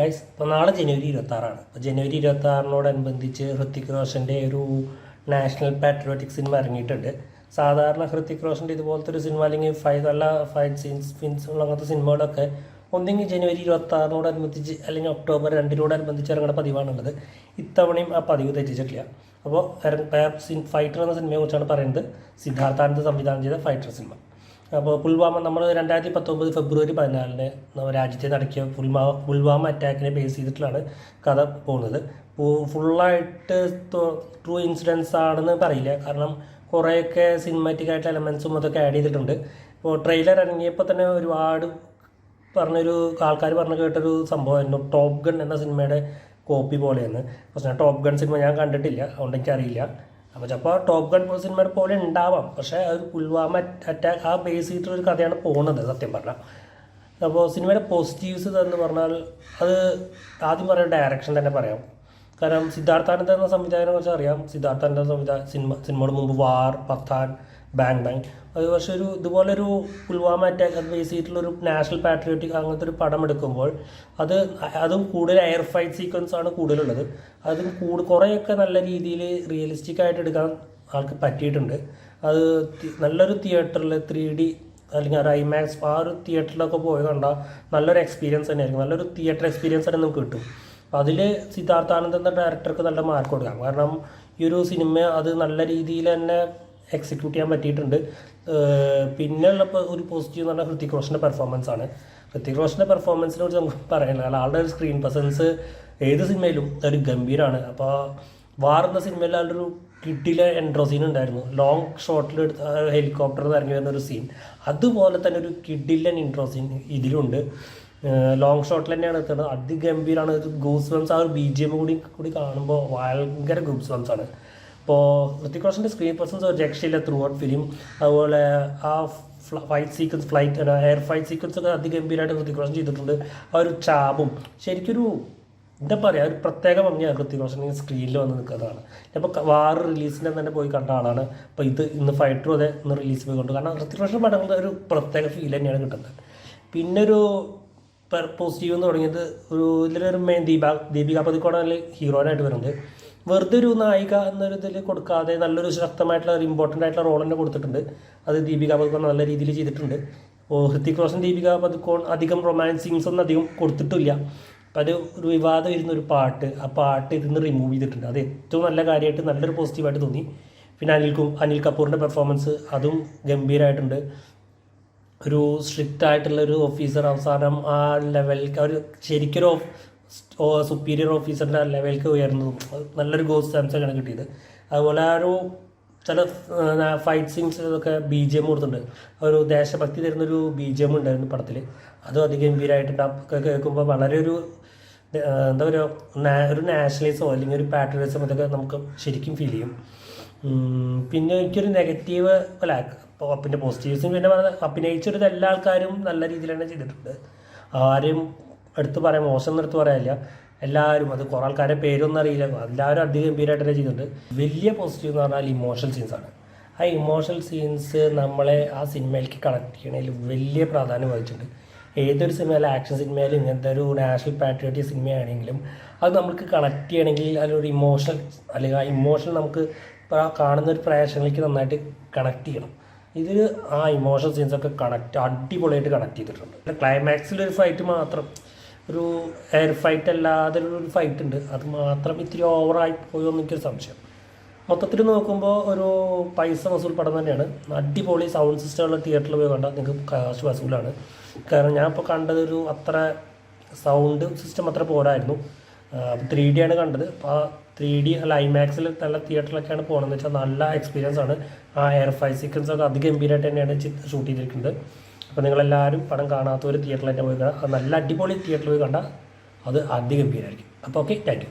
Guys ഇപ്പോൾ നാളെ ജനുവരി 26 അപ്പോൾ ജനുവരി 26 ഹൃത്തിക് റോഷൻ്റെ ഒരു നാഷണൽ പാട്രിയോട്ടിക് സിനിമ ഇറങ്ങിയിട്ടുണ്ട്. സാധാരണ ഹൃത്തിക് റോഷൻ്റെ ഇതുപോലത്തെ ഒരു സിനിമ അല്ലെങ്കിൽ നല്ല ഫൈറ്റ് സീൻസ് ഉള്ള അങ്ങനത്തെ സിനിമകളൊക്കെ ഒന്നെങ്കിൽ ജനുവരി 26 അല്ലെങ്കിൽ ഒക്ടോബർ 2 ഇറങ്ങുന്ന പതിവാണുള്ളത്. ഇത്തവണയും ആ പതിവ് തെറ്റിച്ചിട്ടില്ല. അപ്പോൾ ഫൈറ്റർ എന്ന സിനിമയെക്കുറിച്ചാണ് പറയുന്നത്. സിദ്ധാർത്ഥാനന്ദ് സംവിധാനം ചെയ്ത ഫൈറ്റർ സിനിമ. അപ്പോൾ പുൽവാമ നമ്മൾ 2019 ഫെബ്രുവരി 14 നമ്മുടെ രാജ്യത്തെ നടക്കിയ പുൽവാമ അറ്റാക്കിനെ ബേസ് ചെയ്തിട്ടുള്ളാണ് കഥ പോകുന്നത്. ഫുള്ളായിട്ട് ട്രൂ ഇൻസിഡൻസ് ആണെന്ന് പറയില്ല, കാരണം കുറേയൊക്കെ സിനിമാറ്റിക് ആയിട്ടുള്ള എലമെൻസും അതൊക്കെ ആഡ് ചെയ്തിട്ടുണ്ട്. ഇപ്പോൾ ട്രെയിലർ ഇറങ്ങിയപ്പോൾ തന്നെ ഒരുപാട് ആൾക്കാർ പറഞ്ഞു കേട്ടൊരു സംഭവമായിരുന്നു ടോപ്പ് ഗൺ എന്ന സിനിമയുടെ കോപ്പി പോലെയെന്ന്. പക്ഷേ ടോപ്പ് ഗൺ സിനിമ ഞാൻ കണ്ടിട്ടില്ല, അതുകൊണ്ട് എനിക്കറിയില്ല. അപ്പോൾ ചിലപ്പോൾ ടോപ്പ് ഗൺ സിനിമയുടെ പോലെ ഉണ്ടാവാം, പക്ഷേ അത് പുൽവാമ അറ്റാക്ക് ആ ബേസ് ചെയ്തിട്ടുള്ളൊരു കഥയാണ് പോകുന്നത് സത്യം പറഞ്ഞാൽ. അപ്പോൾ സിനിമയുടെ പോസിറ്റീവ്സ് എന്ന് പറഞ്ഞാൽ അത് ആദ്യം പറയുന്ന ഡയറക്ഷൻ തന്നെ പറയാം. കാരണം സിദ്ധാർത്ഥാനന്ദ് എന്ന സംവിധായകനെ കുറിച്ച് അറിയാം. സിദ്ധാർത്ഥാനന്ദ് സിനിമയുടെ മുമ്പ് വാർ, പത്താൻ, ബാങ് അത് പക്ഷേ ഇതുപോലൊരു പുൽവാമ അറ്റാക്ക് അത് ബേസ് ചെയ്തിട്ടുള്ളൊരു നാഷണൽ പാട്രിയോട്ടിക് അങ്ങനത്തെ ഒരു പടം എടുക്കുമ്പോൾ അതും കൂടുതൽ എയർ ഫൈറ്റ് സീക്വൻസ് ആണ് കൂടുതലുള്ളത്. അതും കുറേയൊക്കെ നല്ല രീതിയിൽ റിയലിസ്റ്റിക് ആയിട്ട് എടുക്കാൻ ആൾക്ക് പറ്റിയിട്ടുണ്ട്. അത് നല്ലൊരു തിയേറ്ററിൽ 3D അല്ലെങ്കിൽ ഒരു ഐമാക്സ് ആ ഒരു തിയേറ്ററിലൊക്കെ പോയി കണ്ടാൽ നല്ലൊരു എക്സ്പീരിയൻസ് തന്നെയായിരിക്കും. നല്ലൊരു തിയേറ്റർ എക്സ്പീരിയൻസ് തന്നെ നമുക്ക് കിട്ടും. അപ്പോൾ അതിൽ സിദ്ധാർത്ഥാനന്ദ് എന്ന ഡയറക്ടർക്ക് നല്ല മാർക്ക് കൊടുക്കാം. കാരണം ഈ ഒരു സിനിമ അത് നല്ല രീതിയിൽ തന്നെ എക്സിക്യൂട്ട് ചെയ്യാൻ പറ്റിയിട്ടുണ്ട്. പിന്നെ ഉള്ളപ്പോൾ ഒരു പോസിറ്റീവ് എന്ന് പറഞ്ഞാൽ ഹൃത്തിക് റോഷൻ്റെ പെർഫോമൻസ് ആണ്. ഹൃത്തിക് റോഷൻ്റെ പെർഫോമൻസിനെ കുറിച്ച് നമുക്ക് പറയാനില്ല. കാരണം ആളുടെ ഒരു സ്ക്രീൻ പ്രസൻസ് ഏത് സിനിമയിലും ഒരു ഗംഭീരമാണ്. അപ്പോൾ വാർ എന്ന സിനിമയിൽ ആളൊരു കിഡിലെ എൻട്രോ സീൻ ഉണ്ടായിരുന്നു. ലോങ് ഷോട്ടിൽ ഹെലികോപ്റ്ററിൽ ഇറങ്ങി വരുന്ന ഒരു സീൻ, അതുപോലെ തന്നെ ഒരു കിഡിലൻ ഇൻട്രോ സീൻ ഇതിലുണ്ട്. ലോങ് ഷോട്ടിൽ തന്നെയാണ് എത്തുന്നത്. അതിഗംഭീരമാണ്. ഗൂസ് ബംസ് ആ ഒരു BGM കൂടി കാണുമ്പോൾ ഭയങ്കര ഗൂസ് ബംസ് ആണ്. ഇപ്പോൾ ഹൃത്തിക് റോഷൻ്റെ സ്ക്രീൻ പ്രസൻസ് ഒരു രക്ഷയില്ല ത്രൂ ഔട്ട് ഫിലിം. അതുപോലെ ആ fight sequence air fight sequence ഒക്കെ അതിഗംഭീരമായിട്ട് ഹൃത്തിക് റോഷൻ ചെയ്തിട്ടുണ്ട്. ആ ഒരു ചാബും ശരിക്കൊരു എന്താ പറയുക, ഒരു പ്രത്യേക ഭംഗിയാണ് ഹൃത്തിക് റോഷൻ സ്ക്രീനിൽ വന്ന് നിൽക്കുന്നതാണ്. ഇപ്പോൾ വാർ റിലീസിൻ്റെ തന്നെ പോയി കണ്ട ആളാണ്. അപ്പോൾ ഇന്ന് ഫൈറ്ററും അതെ ഇന്ന് റിലീസ് പോയി കണ്ടു. കാരണം ഹൃത്തിക് റോഷൻ പടങ്ങളുടെ ഒരു പ്രത്യേക ഫീൽ തന്നെയാണ് കിട്ടുന്നത്. പിന്നെ ഒരു പോസിറ്റീവ് എന്ന് തുടങ്ങിയത് ഇതിലൊരു മെയിൻ ദീപിക പദുക്കോണാണ് ഹീറോയിനായിട്ട് വരുന്നത്. വെറുതെ ഒരു നായിക എന്നൊരു ഇതിൽ കൊടുക്കാതെ നല്ലൊരു ശക്തമായിട്ടുള്ള ഒരു ഇമ്പോർട്ടൻ്റ് ആയിട്ടുള്ള റോൾ തന്നെ കൊടുത്തിട്ടുണ്ട്. അത് ദീപിക പദുക്കോൺ നല്ല രീതിയിൽ ചെയ്തിട്ടുണ്ട്. അപ്പോൾ ഹൃത്തിക് റോഷൻ ദീപിക പദുക്കോൺ അധികം റൊമാൻസ് സീൻസ് ഒന്നും അധികം കൊടുത്തിട്ടില്ല. അപ്പോൾ അത് ഒരു വിവാദം ഇരുന്നൊരു പാട്ട്, ആ പാട്ട് ഇതിന്ന് റിമൂവ് ചെയ്തിട്ടുണ്ട്. അത് ഏറ്റവും നല്ല കാര്യമായിട്ട് നല്ലൊരു പോസിറ്റീവായിട്ട് തോന്നി. പിന്നെ അനിൽ കപൂറിൻ്റെ പെർഫോമൻസ് അതും ഗംഭീരമായിട്ടുണ്ട്. ഒരു സ്ട്രിക്റ്റ് ആയിട്ടുള്ളൊരു ഓഫീസർ അവസാനം ആ ലെവലിലേക്ക് ഒരു ശരിക്കൊരു സുപ്പീരിയർ ഓഫീസറിൻ്റെ ലെവലിലേക്ക് ഉയർന്നതും നല്ലൊരു ഗോസ് സാംസങ്ങാണ് കിട്ടിയത്. അതുപോലെ ആ ഒരു ചില ഫൈറ്റ് സീൻസ് ഒക്കെ BGM കൊടുത്തിട്ടുണ്ട്. ഒരു ദേശഭക്തി തരുന്നൊരു BGM ഉണ്ടായിരുന്നു പടത്തിൽ. അതും അതിഗംഭീരമായിട്ടുണ്ട്. ഒക്കെ കേൾക്കുമ്പോൾ വളരെ എന്താ പറയുക, ഒരു നാഷണലിസമോ അല്ലെങ്കിൽ ഒരു പാട്രിയോട്ടിസം ഇതൊക്കെ നമുക്ക് ശരിക്കും ഫീൽ ചെയ്യും. പിന്നെ എനിക്കൊരു നെഗറ്റീവ് പിന്നെ പോസിറ്റീവ്സും പിന്നെ അഭിനയിച്ചൊരു എല്ലാ ആൾക്കാരും നല്ല രീതിയിൽ തന്നെ ചെയ്തിട്ടുണ്ട്. ആരും എടുത്ത് പറയാം മോശം എന്ന് എടുത്ത് പറയാനില്ല. എല്ലാവരും അത് കുറേ ആൾക്കാരെ പേരൊന്നും അറിയില്ല, എല്ലാവരും അതിഗംഭീരമായിട്ട് തന്നെ ചെയ്തിട്ടുണ്ട്. വലിയ പോസിറ്റീവ് എന്ന് പറഞ്ഞാൽ ഇമോഷണൽ സീൻസാണ്. ആ ഇമോഷണൽ സീൻസ് നമ്മളെ ആ സിനിമയിലേക്ക് കണക്ട് ചെയ്യണതിൽ വലിയ പ്രാധാന്യം വഹിച്ചിട്ടുണ്ട്. ഏതൊരു സിനിമയിലും ആക്ഷൻ സിനിമയിലും ഇങ്ങനത്തെ ഒരു നാഷണൽ പാട്രിയോട്ടിക് സിനിമയാണെങ്കിലും അത് നമുക്ക് കണക്ട് ചെയ്യണമെങ്കിൽ അതിലൊരു ഇമോഷണൽ അല്ലെങ്കിൽ ആ ഇമോഷൻ നമുക്ക് കാണുന്ന ഒരു പ്രേക്ഷകനിലേക്ക് നന്നായിട്ട് കണക്ട് ചെയ്യണം. ഇതിൽ ആ ഇമോഷണൽ സീൻസൊക്കെ അടിപൊളിയായിട്ട് കണക്ട് ചെയ്തിട്ടുണ്ട്. ക്ലൈമാക്സിലൊരു ഫൈറ്റ് മാത്രം, ഒരു എയർ ഫൈറ്റ് അല്ലാതെ ഒരു ഫൈറ്റ് ഉണ്ട്, അത് മാത്രം ഇത്തിരി ഓവറായി പോയോ എനിക്കൊരു സംശയം. മൊത്തത്തിൽ നോക്കുമ്പോൾ ഒരു പൈസ വസൂൽ പടം തന്നെയാണ്. അടിപൊളി സൗണ്ട് സിസ്റ്റമുള്ള തിയേറ്ററിൽ പോയി കണ്ടാൽ നിങ്ങൾക്ക് കാശ് വസൂലാണ്. കാരണം ഞാൻ ഇപ്പോൾ കണ്ടതൊരു അത്ര സൗണ്ട് സിസ്റ്റം അത്ര പോരായിരുന്നു. 3D ആണ് കണ്ടത്. അപ്പോൾ ആ 3D അല്ല ഐമാക്സിൽ നല്ല തിയേറ്ററിലൊക്കെയാണ് പോകണമെന്ന് വെച്ചാൽ നല്ല എക്സ്പീരിയൻസ് ആണ്. ആ എയർ ഫൈറ്റ് സീക്വൻസ് ഒക്കെ അതിഗംഭീരമായിട്ട് തന്നെയാണ് ഷൂട്ട് ചെയ്തിരിക്കുന്നത്. അപ്പോൾ നിങ്ങളെല്ലാവരും പടം കാണാത്തവർ തിയേറ്ററിൽ തന്നെ പോയി കാണാം. അത് നല്ല അടിപൊളി തിയേറ്ററിൽ പോയി കണ്ടാൽ അത് അതിഗംഭീരമായിരിക്കും. അപ്പോൾ ഓക്കെ, താങ്ക് യു.